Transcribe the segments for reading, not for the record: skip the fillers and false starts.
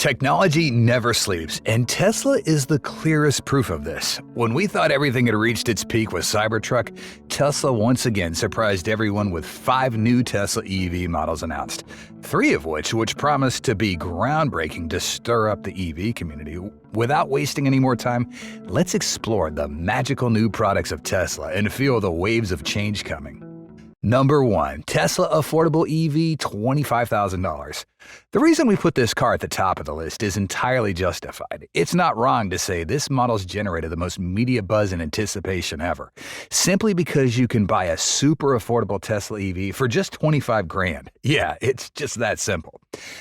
Technology never sleeps, and Tesla is the clearest proof of this. When we thought everything had reached its peak with Cybertruck, Tesla once again surprised everyone with 5 new Tesla EV models announced, 3 of which promised to be groundbreaking to stir up the EV community. Without wasting any more time, let's explore the magical new products of Tesla and feel the waves of change coming. Number 1. Tesla Affordable EV, $25,000. The reason we put this car at the top of the list is entirely justified. It's not wrong to say this model's generated the most media buzz and anticipation ever, simply because you can buy a super affordable Tesla EV for just $25,000. Yeah, it's just that simple.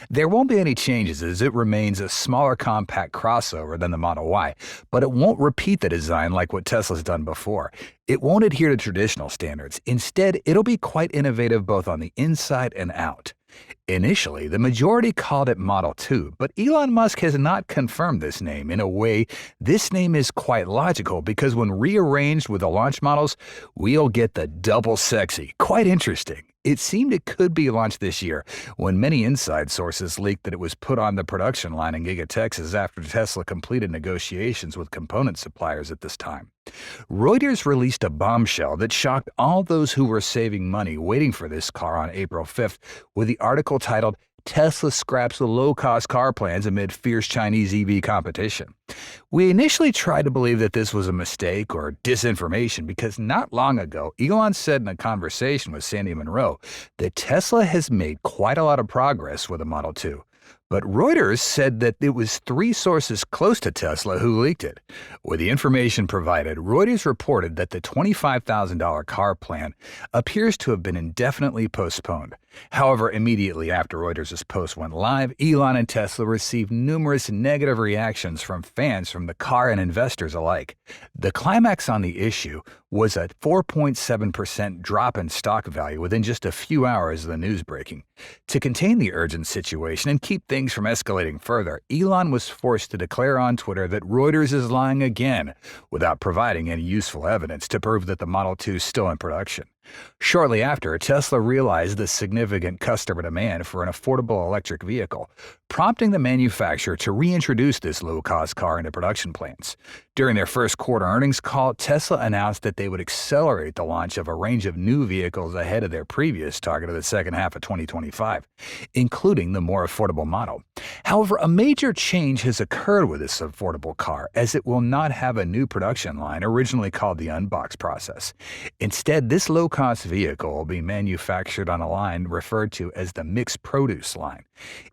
There won't be any changes as it remains a smaller compact crossover than the Model Y, but it won't repeat the design like what Tesla's done before. It won't adhere to traditional standards. Instead, it'll be quite innovative both on the inside and out. Initially, the majority called it Model 2, but Elon Musk has not confirmed this name. In a way, this name is quite logical because when rearranged with the launch models, we'll get the double sexy. Quite interesting. It seemed it could be launched this year, when many inside sources leaked that it was put on the production line in Giga, Texas after Tesla completed negotiations with component suppliers at this time. Reuters released a bombshell that shocked all those who were saving money waiting for this car on April 5th with the article titled, "Tesla Scraps the Low-Cost Car Plans Amid Fierce Chinese EV Competition." We initially tried to believe that this was a mistake or disinformation because not long ago, Elon said in a conversation with Sandy Munro that Tesla has made quite a lot of progress with the Model 2. But Reuters said that it was 3 sources close to Tesla who leaked it. With the information provided, Reuters reported that the $25,000 car plan appears to have been indefinitely postponed. However, immediately after Reuters' post went live, Elon and Tesla received numerous negative reactions from fans from the car and investors alike. The climax on the issue was a 4.7% drop in stock value within just a few hours of the news breaking. To contain the urgent situation and keep things from escalating further, Elon was forced to declare on Twitter that Reuters is lying again, without providing any useful evidence to prove that the Model 2 is still in production. Shortly after, Tesla realized the significant customer demand for an affordable electric vehicle, prompting the manufacturer to reintroduce this low-cost car into production plans. During their first quarter earnings call, Tesla announced that they would accelerate the launch of a range of new vehicles ahead of their previous target of the second half of 2025, including the more affordable model. However, a major change has occurred with this affordable car, as it will not have a new production line originally called the unbox process. Instead, this low-cost vehicle will be manufactured on a line referred to as the mixed produce line.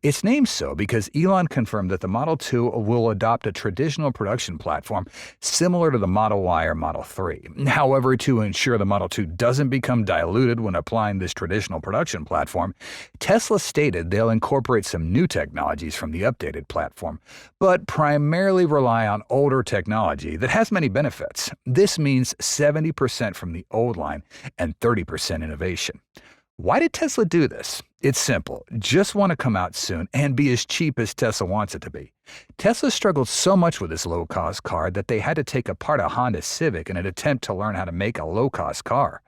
It's named so because Elon confirmed that the Model 2 will adopt a traditional production platform similar to the Model Y or Model 3. However, to ensure the Model 2 doesn't become diluted when applying this traditional production platform, Tesla stated they'll incorporate some new technologies from the updated platform, but primarily rely on older technology that has many benefits. This means 70% from the old line and 30% innovation. Why did Tesla do this? It's simple. Just want to come out soon and be as cheap as Tesla wants it to be. Tesla struggled so much with this low-cost car that they had to take apart a Honda Civic in an attempt to learn how to make a low-cost car.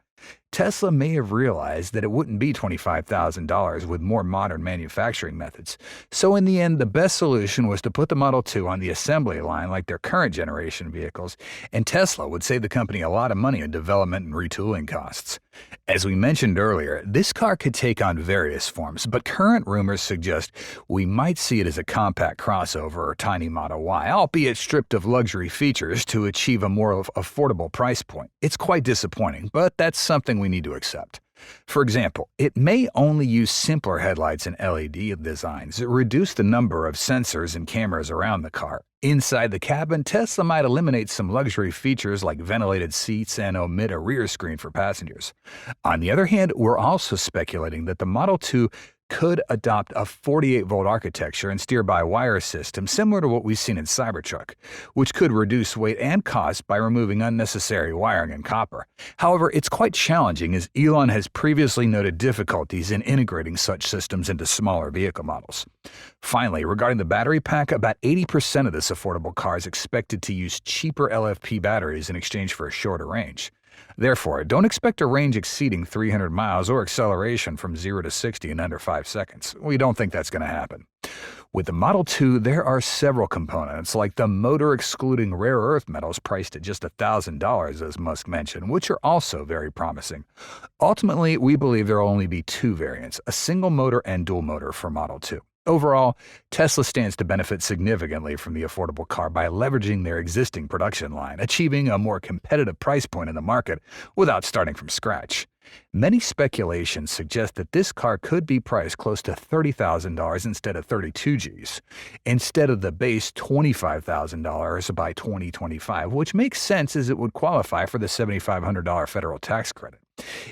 Tesla may have realized that it wouldn't be $25,000 with more modern manufacturing methods. So in the end, the best solution was to put the Model 2 on the assembly line like their current generation vehicles, and Tesla would save the company a lot of money in development and retooling costs. As we mentioned earlier, this car could take on various forms, but current rumors suggest we might see it as a compact crossover or tiny Model Y, albeit stripped of luxury features to achieve a more affordable price point. It's quite disappointing, but that's something we need to accept. For example, it may only use simpler headlights and LED designs, reduce the number of sensors and cameras around the car. Inside the cabin, Tesla might eliminate some luxury features like ventilated seats and omit a rear screen for passengers. On the other hand, we're also speculating that the Model 2 could adopt a 48-volt architecture and steer-by-wire system similar to what we've seen in Cybertruck, which could reduce weight and cost by removing unnecessary wiring and copper. However, it's quite challenging as Elon has previously noted difficulties in integrating such systems into smaller vehicle models. Finally, regarding the battery pack, about 80% of this affordable car is expected to use cheaper LFP batteries in exchange for a shorter range. Therefore, don't expect a range exceeding 300 miles or acceleration from 0 to 60 in under 5 seconds. We don't think that's going to happen. With the Model 2, there are several components, like the motor-excluding rare earth metals priced at just $1,000, as Musk mentioned, which are also very promising. Ultimately, we believe there will only be two variants, a single motor and dual motor for Model 2. Overall, Tesla stands to benefit significantly from the affordable car by leveraging their existing production line, achieving a more competitive price point in the market without starting from scratch. Many speculations suggest that this car could be priced close to $30,000 instead of 32 Gs, instead of the base $25,000 by 2025, which makes sense as it would qualify for the $7,500 federal tax credit.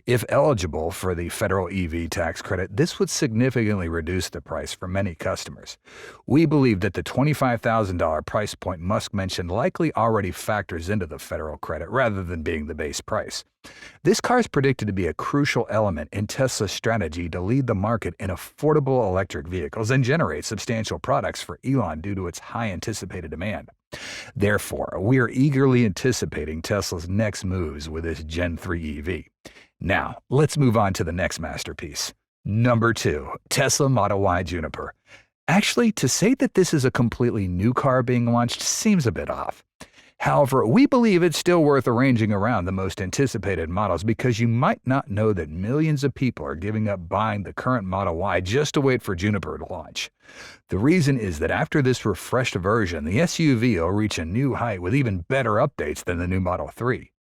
If eligible for the federal EV tax credit, this would significantly reduce the price for many customers. We believe that the $25,000 price point Musk mentioned likely already factors into the federal credit rather than being the base price. This car is predicted to be a crucial element in Tesla's strategy to lead the market in affordable electric vehicles and generate substantial products for Elon due to its high anticipated demand. Therefore, we are eagerly anticipating Tesla's next moves with this Gen 3 EV. Now, let's move on to the next masterpiece. Number 2, Tesla Model Y Juniper. Actually, to say that this is a completely new car being launched seems a bit off. However, we believe it's still worth arranging around the most anticipated models because you might not know that millions of people are giving up buying the current Model Y just to wait for Juniper to launch. The reason is that after this refreshed version, the SUV will reach a new height with even better updates than the new Model 3.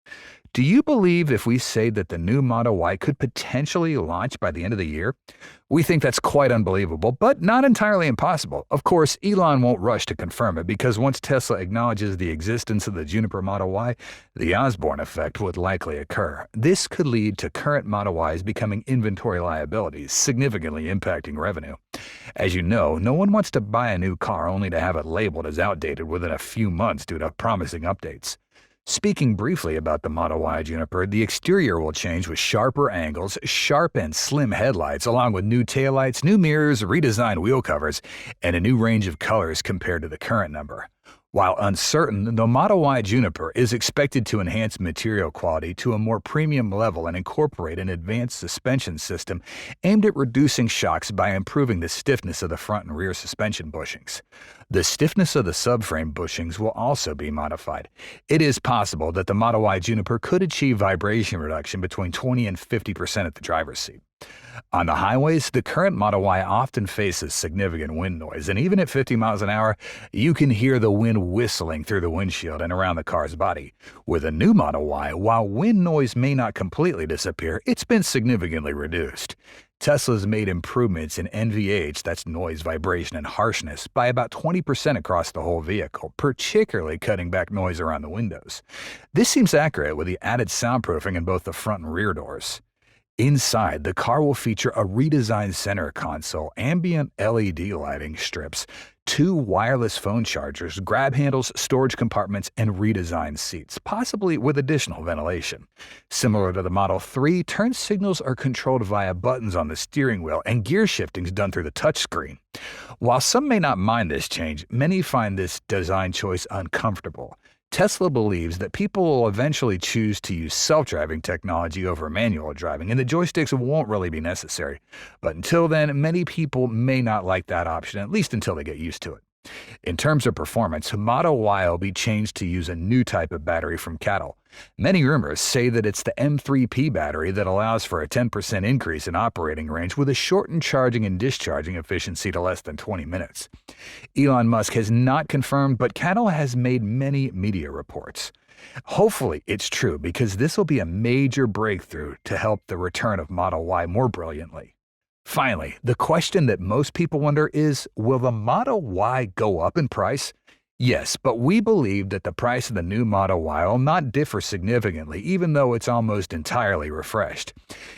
Do you believe if we say that the new Model Y could potentially launch by the end of the year? We think that's quite unbelievable, but not entirely impossible. Of course, Elon won't rush to confirm it because once Tesla acknowledges the existence of the Juniper Model Y, the Osborne effect would likely occur. This could lead to current Model Ys becoming inventory liabilities, significantly impacting revenue. As you know, no one wants to buy a new car only to have it labeled as outdated within a few months due to promising updates. Speaking briefly about the Model Y Juniper, the exterior will change with sharper angles, sharp and slim headlights, along with new taillights, new mirrors, redesigned wheel covers, and a new range of colors compared to the current number. While uncertain, the Model Y Juniper is expected to enhance material quality to a more premium level and incorporate an advanced suspension system aimed at reducing shocks by improving the stiffness of the front and rear suspension bushings. The stiffness of the subframe bushings will also be modified. It is possible that the Model Y Juniper could achieve vibration reduction between 20 and 50% at the driver's seat. On the highways, the current Model Y often faces significant wind noise, and even at 50 miles an hour, you can hear the wind whistling through the windshield and around the car's body. With a new Model Y, while wind noise may not completely disappear, it's been significantly reduced. Tesla's made improvements in NVH, that's noise, vibration, and harshness, by about 20% across the whole vehicle, particularly cutting back noise around the windows. This seems accurate with the added soundproofing in both the front and rear doors. Inside, the car will feature a redesigned center console, ambient LED lighting strips, 2 wireless phone chargers, grab handles, storage compartments, and redesigned seats, possibly with additional ventilation. Similar to the Model 3, turn signals are controlled via buttons on the steering wheel, and gear shifting is done through the touchscreen. While some may not mind this change, many find this design choice uncomfortable. Tesla believes that people will eventually choose to use self-driving technology over manual driving, and the joysticks won't really be necessary. But until then, many people may not like that option, at least until they get used to it. In terms of performance, Model Y will be changed to use a new type of battery from Cattle. Many rumors say that it's the M3P battery that allows for a 10% increase in operating range with a shortened charging and discharging efficiency to less than 20 minutes. Elon Musk has not confirmed, but Cattle has made many media reports. Hopefully it's true because this will be a major breakthrough to help the return of Model Y more brilliantly. Finally, the question that most people wonder is, will the Model Y go up in price? Yes, but we believe that the price of the new Model Y will not differ significantly, even though it's almost entirely refreshed.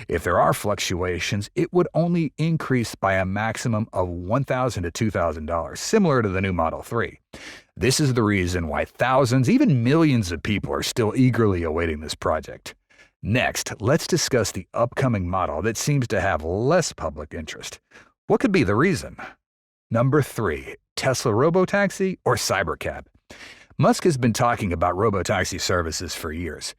If there are fluctuations, it would only increase by a maximum of $1,000 to $2,000, similar to the new Model 3. This is the reason why thousands, even millions of people are still eagerly awaiting this project. Next, let's discuss the upcoming model that seems to have less public interest. What could be the reason? Number 3, Tesla Robotaxi or CyberCab? Musk has been talking about robotaxi services for years.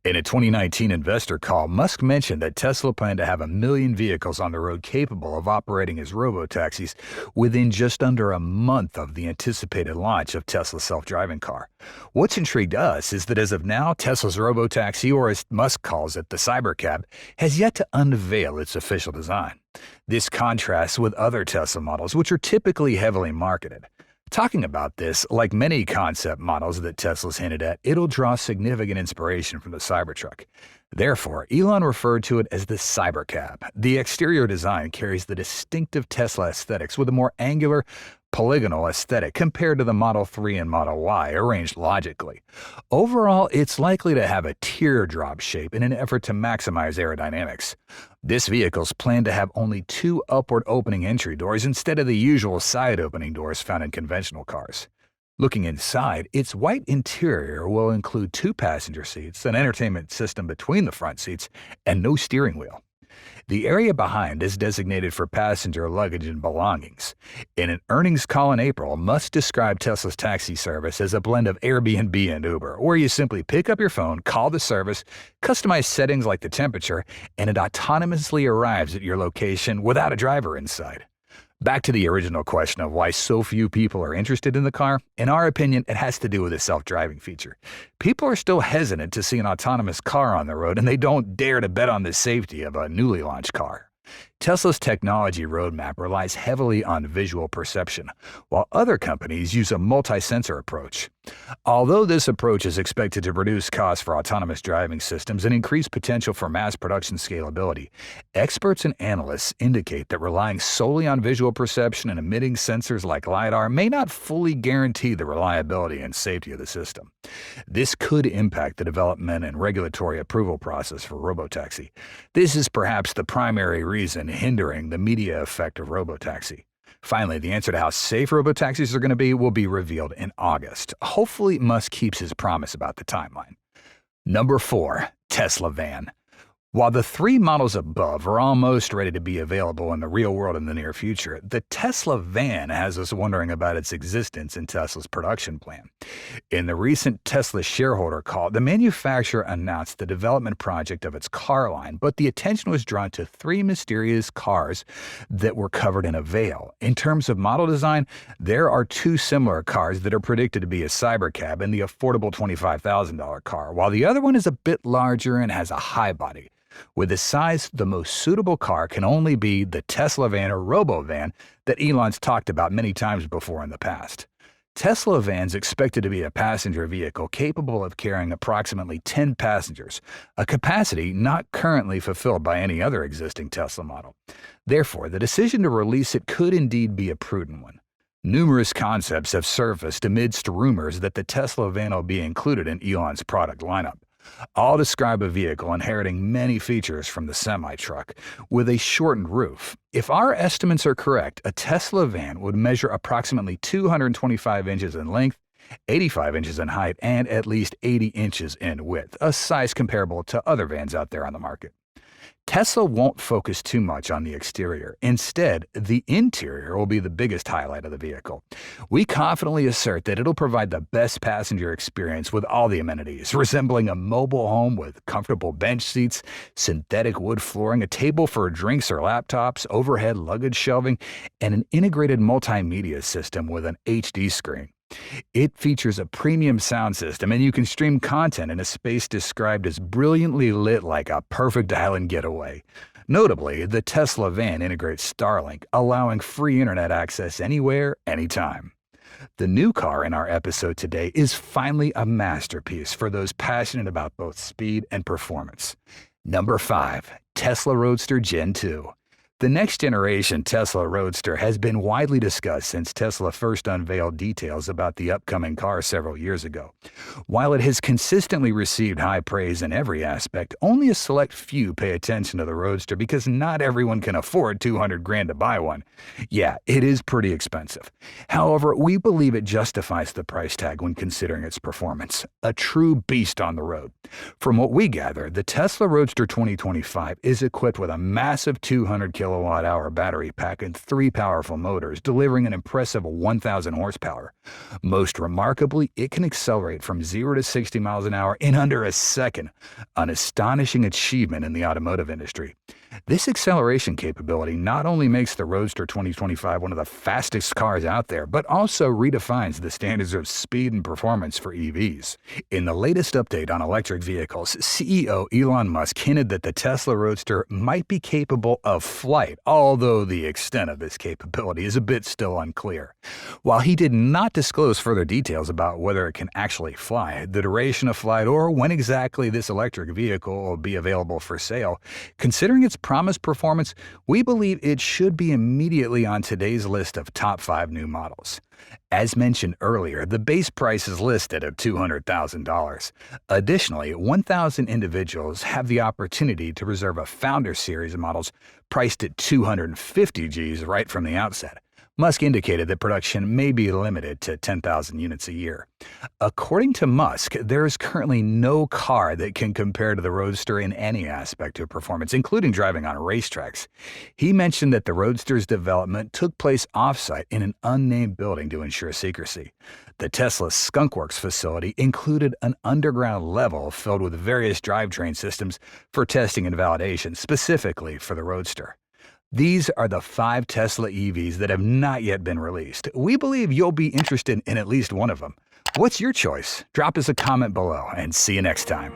In a 2019 investor call, Musk mentioned that Tesla planned to have 1 million vehicles on the road capable of operating as robotaxis within just under a month of the anticipated launch of Tesla's self-driving car. What's intrigued us is that as of now, Tesla's robotaxi, or as Musk calls it, the CyberCab, has yet to unveil its official design. This contrasts with other Tesla models, which are typically heavily marketed. Talking about this, like many concept models that Tesla's hinted at, it'll draw significant inspiration from the Cybertruck. Therefore, Elon referred to it as the CyberCab. The exterior design carries the distinctive Tesla aesthetics with a more angular, polygonal aesthetic compared to the Model 3 and Model Y arranged logically. Overall, it's likely to have a teardrop shape in an effort to maximize aerodynamics. This vehicle's planned to have only 2 upward opening entry doors instead of the usual side opening doors found in conventional cars. Looking inside, its white interior will include 2 passenger seats, an entertainment system between the front seats, and no steering wheel. The area behind is designated for passenger luggage and belongings. In an earnings call in April, Musk described Tesla's taxi service as a blend of Airbnb and Uber, where you simply pick up your phone, call the service, customize settings like the temperature, and it autonomously arrives at your location without a driver inside. Back to the original question of why so few people are interested in the car, in our opinion, it has to do with the self-driving feature. People are still hesitant to see an autonomous car on the road, and they don't dare to bet on the safety of a newly launched car. Tesla's technology roadmap relies heavily on visual perception, while other companies use a multi-sensor approach. Although this approach is expected to reduce costs for autonomous driving systems and increase potential for mass production scalability, experts and analysts indicate that relying solely on visual perception and emitting sensors like LiDAR may not fully guarantee the reliability and safety of the system. This could impact the development and regulatory approval process for robotaxi. This is perhaps the primary reason hindering the media effect of robotaxi. Finally, the answer to how safe robotaxis are going to be will be revealed in August. Hopefully, Musk keeps his promise about the timeline. Number 4. Tesla Van. While the 3 models above are almost ready to be available in the real world in the near future, the Tesla Van has us wondering about its existence in Tesla's production plan. In the recent Tesla shareholder call, the manufacturer announced the development project of its car line, but the attention was drawn to 3 mysterious cars that were covered in a veil. In terms of model design, there are 2 similar cars that are predicted to be a CyberCab and the affordable $25,000 car, while the other one is a bit larger and has a high body. With the size, the most suitable car can only be the Tesla Van or Robo-Van that Elon's talked about many times before in the past. Tesla Van's expected to be a passenger vehicle capable of carrying approximately 10 passengers, a capacity not currently fulfilled by any other existing Tesla model. Therefore, the decision to release it could indeed be a prudent one. Numerous concepts have surfaced amidst rumors that the Tesla Van will be included in Elon's product lineup. All describe a vehicle inheriting many features from the semi-truck, with a shortened roof. If our estimates are correct, a Tesla Van would measure approximately 225 inches in length, 85 inches in height, and at least 80 inches in width, a size comparable to other vans out there on the market. Tesla won't focus too much on the exterior. Instead, the interior will be the biggest highlight of the vehicle. We confidently assert that it'll provide the best passenger experience with all the amenities, resembling a mobile home with comfortable bench seats, synthetic wood flooring, a table for drinks or laptops, overhead luggage shelving, and an integrated multimedia system with an HD screen. It features a premium sound system, and you can stream content in a space described as brilliantly lit like a perfect island getaway. Notably, the Tesla Van integrates Starlink, allowing free internet access anywhere, anytime. The new car in our episode today is finally a masterpiece for those passionate about both speed and performance. Number 5. Tesla Roadster Gen 2. The next-generation Tesla Roadster has been widely discussed since Tesla first unveiled details about the upcoming car several years ago. While it has consistently received high praise in every aspect, only a select few pay attention to the Roadster because not everyone can afford $200,000 to buy one. Yeah, it is pretty expensive. However, we believe it justifies the price tag when considering its performance. A true beast on the road. From what we gather, the Tesla Roadster 2025 is equipped with a massive 200 kW kilowatt-hour battery pack and 3 powerful motors, delivering an impressive 1,000 horsepower. Most remarkably, it can accelerate from 0 to 60 miles an hour in under a second, an astonishing achievement in the automotive industry. This acceleration capability not only makes the Roadster 2025 one of the fastest cars out there, but also redefines the standards of speed and performance for EVs. In the latest update on electric vehicles, CEO Elon Musk hinted that the Tesla Roadster might be capable of flight, although the extent of this capability is a bit still unclear. While he did not disclose further details about whether it can actually fly, the duration of flight, or when exactly this electric vehicle will be available for sale, considering its promised performance, we believe it should be immediately on today's list of top 5 new models. As mentioned earlier, the base price is listed at $200,000. Additionally, 1,000 individuals have the opportunity to reserve a Founder series of models priced at 250 Gs right from the outset. Musk indicated that production may be limited to 10,000 units a year. According to Musk, there is currently no car that can compare to the Roadster in any aspect of performance, including driving on racetracks. He mentioned that the Roadster's development took place off-site in an unnamed building to ensure secrecy. The Tesla Skunkworks facility included an underground level filled with various drivetrain systems for testing and validation, specifically for the Roadster. These are the 5 Tesla EVs that have not yet been released. We believe you'll be interested in at least one of them. What's your choice? Drop us a comment below and see you next time.